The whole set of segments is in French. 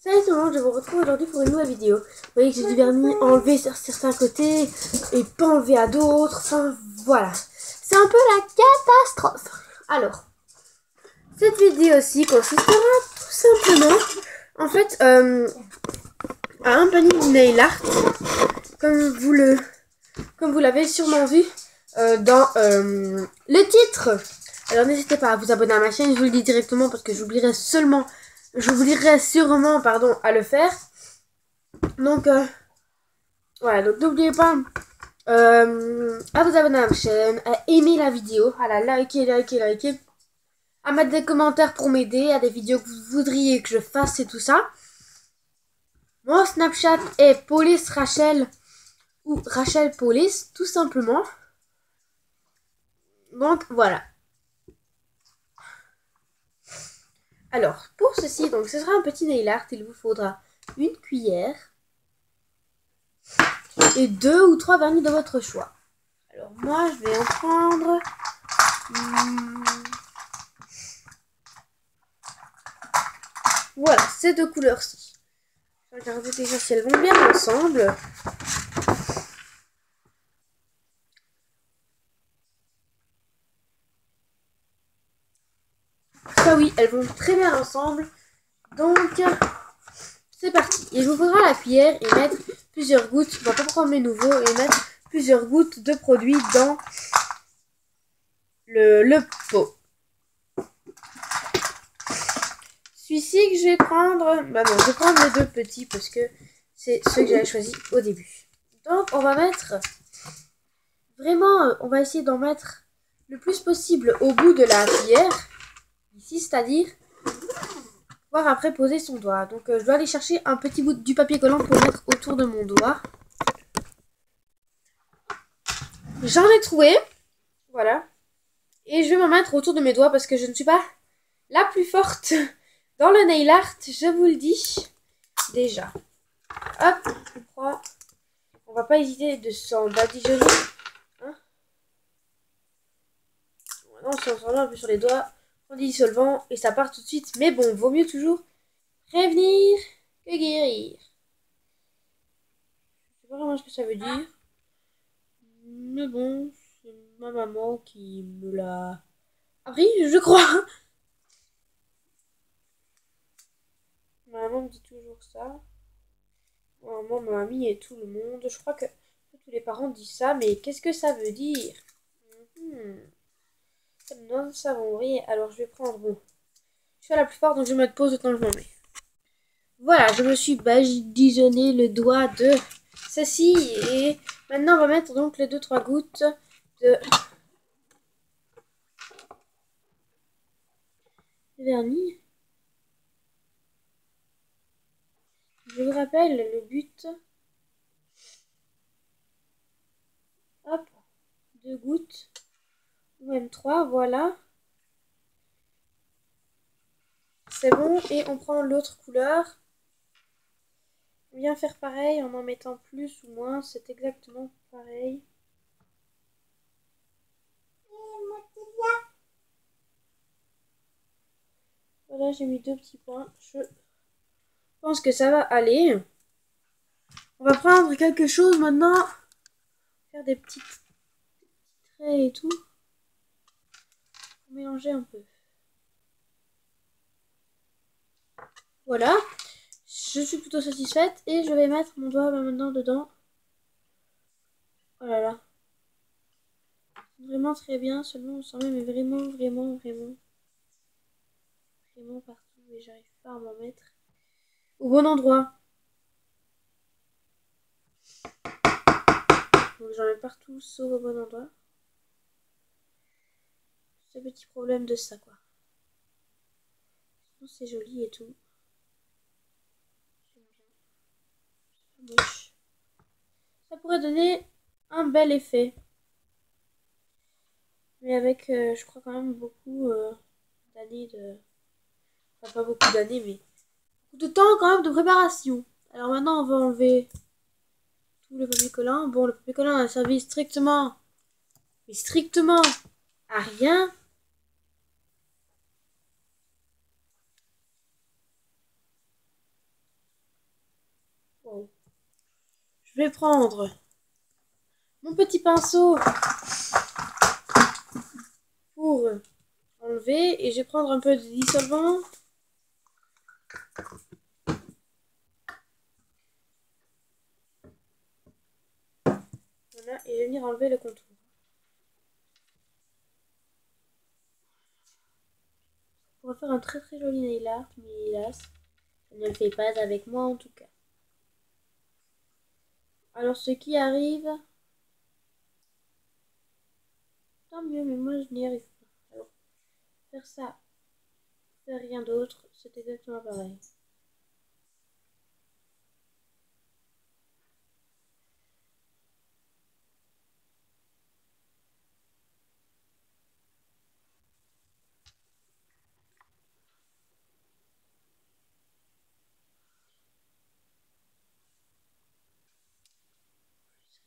Salut tout le monde, je vous retrouve aujourd'hui pour une nouvelle vidéo. Vous voyez que j'ai du vernis enlevé sur certains côtés et pas enlevé à d'autres. Enfin voilà, c'est un peu la catastrophe. Alors, cette vidéo-ci consistera tout simplement en fait à un panier nail art comme vous l'avez sûrement vu dans le titre. Alors n'hésitez pas à vous abonner à ma chaîne, je vous le dis directement parce que j'oublierai sûrement à le faire. Donc voilà, donc n'oubliez pas à vous abonner à ma chaîne, à aimer la vidéo, à la liker, à mettre des commentaires pour m'aider, à des vidéos que vous voudriez que je fasse et tout ça. Mon Snapchat est Police Rachel ou Rachel Police, tout simplement. Donc voilà. Alors, pour ceci, donc ce sera un petit nail art. Il vous faudra une cuillère et 2 ou 3 vernis de votre choix. Alors moi, je vais en prendre... Voilà, ces deux couleurs-ci. Je vais regarder déjà si elles vont bien ensemble. Ah oui, elles vont très bien ensemble. Donc, c'est parti. Il vous faudra la cuillère et mettre plusieurs gouttes. On va pas prendre mes nouveaux et mettre plusieurs gouttes de produit dans le pot. Celui-ci que je vais prendre... Bah non, je vais prendre les deux petits parce que c'est ceux que j'avais choisis au début. Donc, on va mettre... Vraiment, on va essayer d'en mettre le plus possible au bout de la cuillère. Ici, c'est-à-dire... pouvoir après poser son doigt. Donc je dois aller chercher un petit bout du papier collant pour mettre autour de mon doigt. J'en ai trouvé. Voilà. Et je vais m'en mettre autour de mes doigts parce que je ne suis pas la plus forte dans le nail art. Je vous le dis déjà. Hop, je prends. On va pas hésiter de s'en badigeonner. Hein, non, si on s'en un peu sur les doigts, on dit dissolvant et ça part tout de suite. Mais bon, vaut mieux toujours prévenir que guérir. Je sais pas vraiment ce que ça veut dire. Mais bon, c'est ma maman qui me l'a appris, je crois. Ma maman me dit toujours ça. Ma maman, ma mamie et tout le monde. Je crois que tous les parents disent ça, mais qu'est-ce que ça veut dire? Nous ne savons rien. Alors je vais prendre, bon, je suis la plus forte, donc je vais mettre pause autant que je m'en mets. Voilà, je me suis badigeonné le doigt de ceci. Et maintenant, on va mettre donc les 2-3 gouttes de vernis. Je vous rappelle le but. Hop, 2 gouttes. Ou même 3, voilà. C'est bon. Et on prend l'autre couleur. On vient faire pareil en mettant plus ou moins. C'est exactement pareil. Voilà, j'ai mis 2 petits points. Je pense que ça va aller. On va prendre quelque chose maintenant. Faire des petits traits et tout. Pour mélanger un peu. Voilà. Je suis plutôt satisfaite. Et je vais mettre mon doigt maintenant dedans. Oh là là. Vraiment très bien. Seulement on s'en met mais vraiment partout. Et j'arrive pas à m'en mettre au bon endroit. Donc j'en mets partout sauf au bon endroit. Ce petit problème de ça quoi. Sinon c'est joli et tout. J'aime bien. Moche. Ça pourrait donner un bel effet. Mais avec je crois quand même beaucoup d'années de... Enfin pas beaucoup d'années mais beaucoup de temps quand même de préparation. Alors maintenant on va enlever tout le papier collant. Bon le papier collant a servi strictement à rien. vais prendre mon petit pinceau pour enlever et je vais prendre un peu de dissolvant. Voilà, et je vais venir enlever le contour. On va faire un très très joli nail art, mais hélas, ça ne le fait pas avec moi en tout cas. Alors ce qui arrive, tant mieux, mais moi je n'y arrive pas. Alors faire ça, faire rien d'autre, c'est exactement pareil.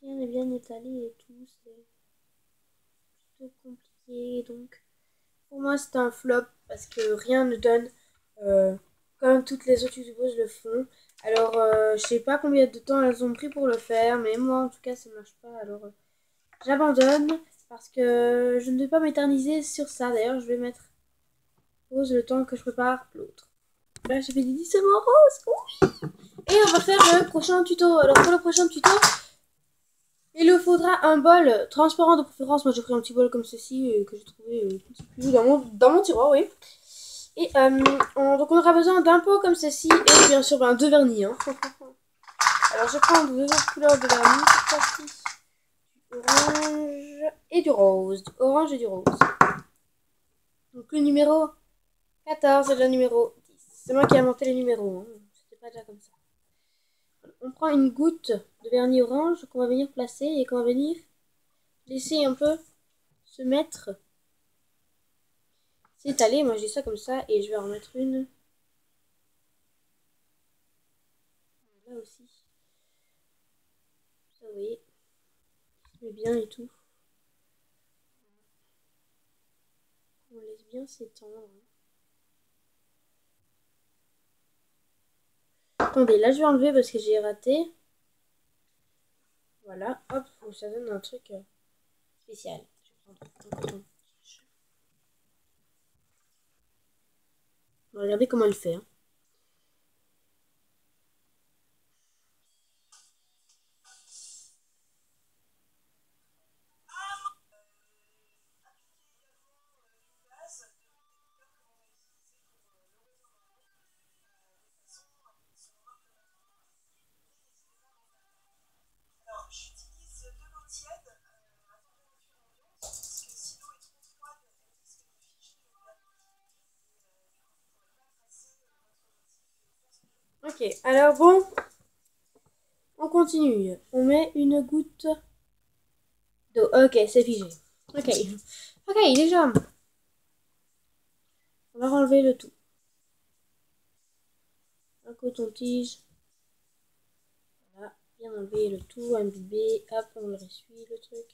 Rien n'est bien étalé et tout, c'est plutôt compliqué. Donc pour moi c'est un flop parce que rien ne donne comme toutes les autres youtubeuses le font. Alors je sais pas combien de temps elles ont pris pour le faire, mais moi en tout cas ça ne marche pas. Alors j'abandonne parce que je ne vais pas m'éterniser sur ça. D'ailleurs je vais mettre pause le temps que je prépare l'autre. Là j'ai fait des dissements roses. Et on va faire le prochain tuto. Alors pour le prochain tuto, il nous faudra un bol transparent de préférence. Moi j'ai pris un petit bol comme ceci que j'ai trouvé dans mon tiroir, oui. Et donc on aura besoin d'un pot comme ceci et bien sûr de vernis. Hein. Alors je vais prendre deux autres couleurs de vernis, cette fois-ci du orange et du rose. Du orange et du rose. Donc le numéro 14 et le numéro 10. C'est moi qui ai inventé les numéros. Hein. C'était pas déjà comme ça. On prend une goutte de vernis orange qu'on va venir placer et qu'on va venir laisser un peu se mettre, s'étaler. Moi j'ai ça comme ça et je vais en mettre une là aussi. Ça vous voyez, c'est bien et tout. On laisse bien s'étendre. Attendez, là je vais enlever parce que j'ai raté. Voilà, hop, ça donne un truc spécial. Je vais prendre un coton. Regardez comment elle fait. Hein. J'utilise de l'eau tiède à température ambiante parce que si l'eau est trop froide, elle risque de figer le vernis et du coup, vous ne pourrez pas tracer votre motif et faire ce que Ok, alors bon, on continue. On met une goutte d'eau. Ok, c'est figé. Ok, ok, déjà, on va enlever le tout. Un coton-tige. Voilà, bien enlever le tout, imbiber. Hop, on le ressuie le truc.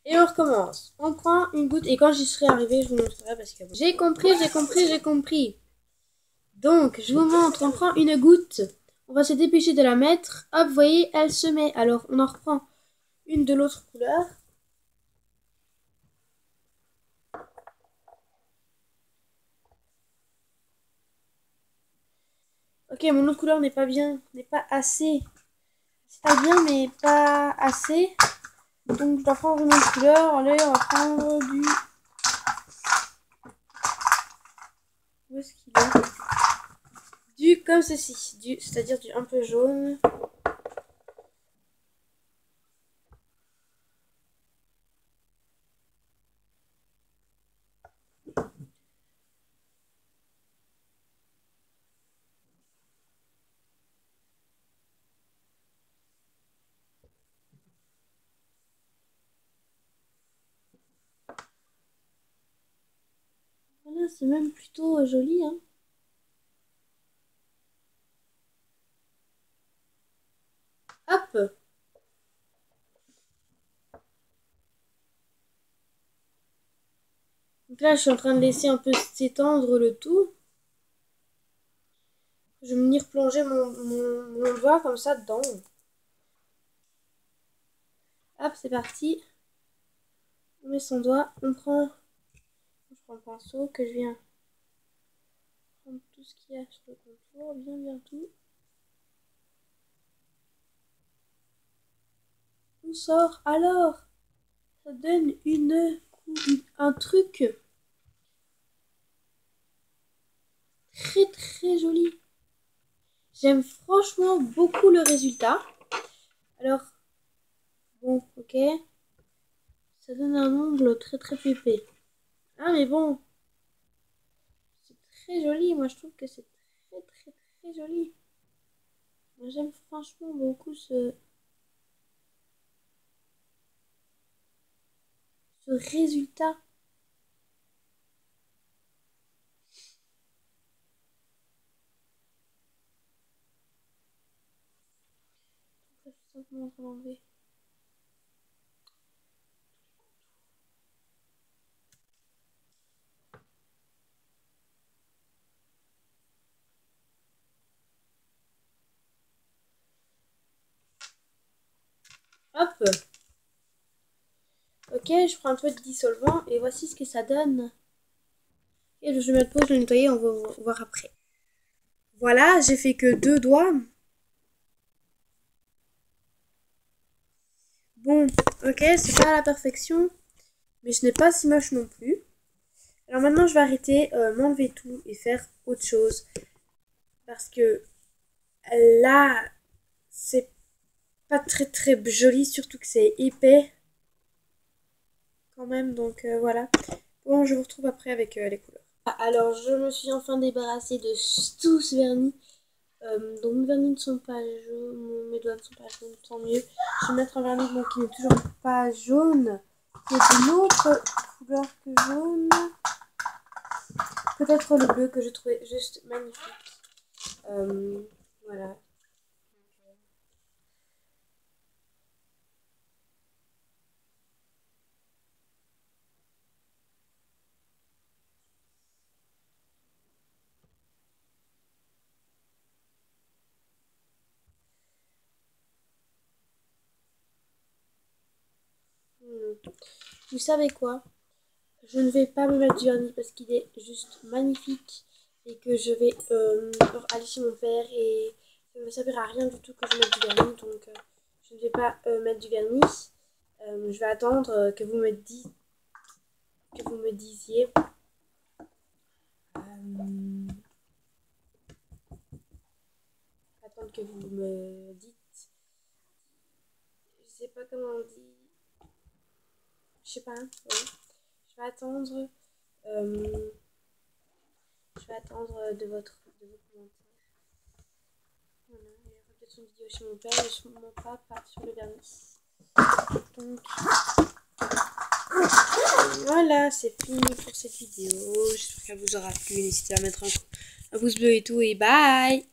Et on recommence. On prend une goutte. Et quand j'y serai arrivé, je vous montrerai parce que j'ai compris. Donc, je vous montre. On prend une goutte. On va se dépêcher de la mettre. Hop, vous voyez, elle se met. Alors, on en reprend une de l'autre couleur. Ok, mon autre couleur n'est pas bien. N'est pas assez. C'est pas bien, mais pas assez. Donc, je dois prendre une autre couleur. Allez, on va prendre du... Où est-ce qu'il est? Du comme ceci, c'est-à-dire du un peu jaune. Voilà, c'est même plutôt joli, hein. Hop. Donc là, je suis en train de laisser un peu s'étendre le tout. Je vais venir plonger mon doigt comme ça dedans. Hop, c'est parti. On met son doigt, je prends le pinceau que je viens prendre tout ce qu'il y a sur le contour, bien tout. On sort, alors ça donne un truc très joli. J'aime franchement beaucoup le résultat. Alors, bon, ok. Ça donne un ongle très pépé. Ah, mais bon. C'est très joli. Moi, je trouve que c'est très joli. Moi, j'aime franchement beaucoup ce résultat. Je suis simplement en train d'enlever. Hop. Ok, je prends un peu de dissolvant et voici ce que ça donne. Et je vais mettre pause, le nettoyer, on va voir après. Voilà, j'ai fait que 2 doigts. Bon, ok, c'est pas à la perfection, mais ce n'est pas si moche non plus. Alors maintenant, je vais arrêter, m'enlever tout et faire autre chose. Parce que là, c'est pas très joli, surtout que c'est épais. Quand même, donc voilà. Bon, je vous retrouve après avec les couleurs. Alors, je me suis enfin débarrassée de tout ce vernis. Donc mes vernis ne sont pas jaunes, mes doigts ne sont pas jaunes, tant mieux. Je vais mettre un vernis qui n'est toujours pas jaune, qui est d'une autre couleur que jaune. Peut-être le bleu que je trouvais juste magnifique. Voilà. Vous savez quoi? Je ne vais pas me mettre du vernis parce qu'il est juste magnifique et que je vais aller chez mon père et ça ne me servira à rien du tout que je mette du vernis, donc je ne vais pas mettre du vernis. Je vais attendre que vous me disiez attendre que vous me dites, je sais pas comment on dit, je sais pas, ouais. Je vais attendre de vos commentaires. Voilà, il y aura peut-être une vidéo chez mon père et chez mon papa sur le vernis. Donc voilà, c'est fini pour cette vidéo. J'espère qu'elle vous aura plu. N'hésitez à mettre un pouce bleu et tout, et bye!